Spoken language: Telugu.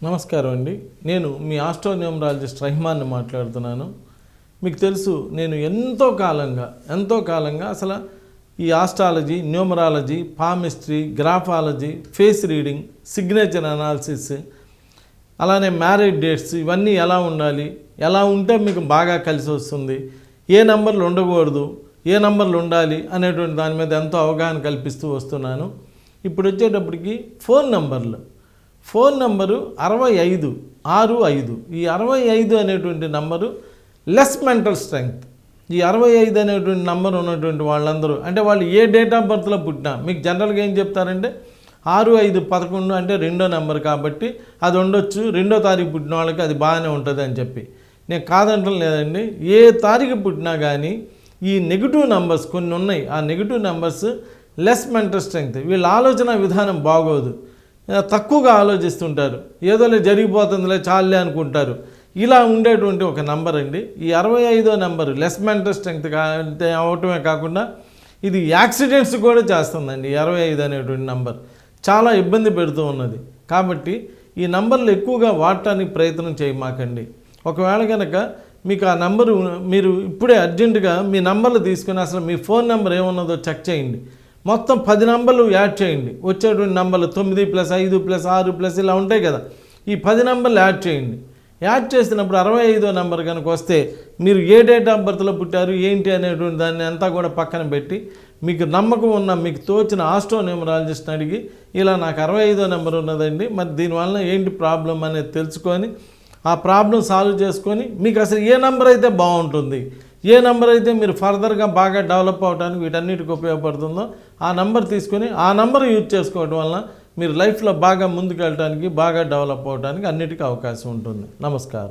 నమస్కారం అండి. నేను మీ ఆస్ట్రోన్యూమరాలజిస్ట్ రహిమాన్ని మాట్లాడుతున్నాను. మీకు తెలుసు, నేను ఎంతో కాలంగా అసలు ఈ astrology, numerology, palmistry, graphology, face reading, signature analysis, అలానే మ్యారేజ్ డేట్స్ ఇవన్నీ ఎలా ఉండాలి, ఎలా ఉంటే మీకు బాగా కలిసి వస్తుంది, ఏ నంబర్లు ఉండకూడదు, ఏ నంబర్లు ఉండాలి అనేటువంటి దాని మీద ఎంతో అవగాహన కల్పిస్తూ వస్తున్నాను. ఇప్పుడు వచ్చేటప్పటికి ఫోన్ నంబరు 6565. ఈ 65 అనేటువంటి నంబరు లెస్ మెంటల్ స్ట్రెంగ్త్. ఈ 65 అనేటువంటి నంబర్ ఉన్నటువంటి వాళ్ళందరూ, అంటే వాళ్ళు ఏ డేట్ ఆఫ్ బర్త్లో పుట్టినా మీకు జనరల్గా ఏం చెప్తారంటే 6-5-11 అంటే రెండో నెంబర్ కాబట్టి అది ఉండొచ్చు, 2వ తారీఖు పుట్టిన వాళ్ళకి అది బాగానే ఉంటుంది అని చెప్పి. నేను కాదంటం లేదండి. ఏ తారీఖు పుట్టినా కానీ ఈ నెగిటివ్ నెంబర్స్ కొన్ని ఉన్నాయి. ఆ negative numbers less mental strength. వీళ్ళ ఆలోచన విధానం బాగోదు, తక్కువగా ఆలోచిస్తుంటారు, ఏదోలే జరిగిపోతుందిలే చాలే అనుకుంటారు. ఇలా ఉండేటువంటి ఒక నంబర్ అండి ఈ 65వ నెంబరు. లెస్ మెంటల్ స్ట్రెంగ్త్ అవటమే కాకుండా ఇది యాక్సిడెంట్స్ కూడా చేస్తుందండి. 65 అనేటువంటి నంబర్ చాలా ఇబ్బంది పెడుతూ ఉన్నది. కాబట్టి ఈ నంబర్లు ఎక్కువగా వాడటానికి ప్రయత్నం చేయమాకండి. ఒకవేళ కనుక మీకు ఆ నంబరు, మీరు ఇప్పుడే అర్జెంటుగా మీ నంబర్లు తీసుకుని అసలు మీ ఫోన్ నెంబర్ ఏమున్నదో చెక్ చేయండి. మొత్తం 10 నంబర్లు యాడ్ చేయండి. వచ్చేటువంటి నంబర్లు 9+5+6+ ఇలా ఉంటాయి కదా, ఈ 10 నంబర్లు యాడ్ చేయండి. యాడ్ చేసినప్పుడు 65వ నెంబర్ కనుక వస్తే మీరు ఏ డేట్ ఆఫ్ బర్త్లో పుట్టారు ఏంటి అనేటువంటి దాన్ని అంతా కూడా పక్కన పెట్టి మీకు నమ్మకం ఉన్న, మీకు తోచిన ఆస్ట్రోన్యూమరాలజిస్ట్ని అడిగి, ఇలా నాకు 65వ నెంబర్ ఉన్నదండి, మరి దీనివల్ల ఏంటి ప్రాబ్లం అనేది తెలుసుకొని ఆ ప్రాబ్లం సాల్వ్ చేసుకొని మీకు అసలు ఏ నెంబర్ అయితే బాగుంటుంది, ఏ నెంబర్ అయితే మీరు ఫర్దర్గా బాగా డెవలప్ అవడానికి వీటన్నిటికి ఉపయోగపడుతుందో ఆ నెంబర్ తీసుకొని ఆ నెంబర్ యూజ్ చేసుకోవడం వల్ల మీరు లైఫ్లో బాగా ముందుకు వెళ్ళడానికి, బాగా డెవలప్ అవడానికి అన్నిటికీ అవకాశం ఉంటుంది. నమస్కారం.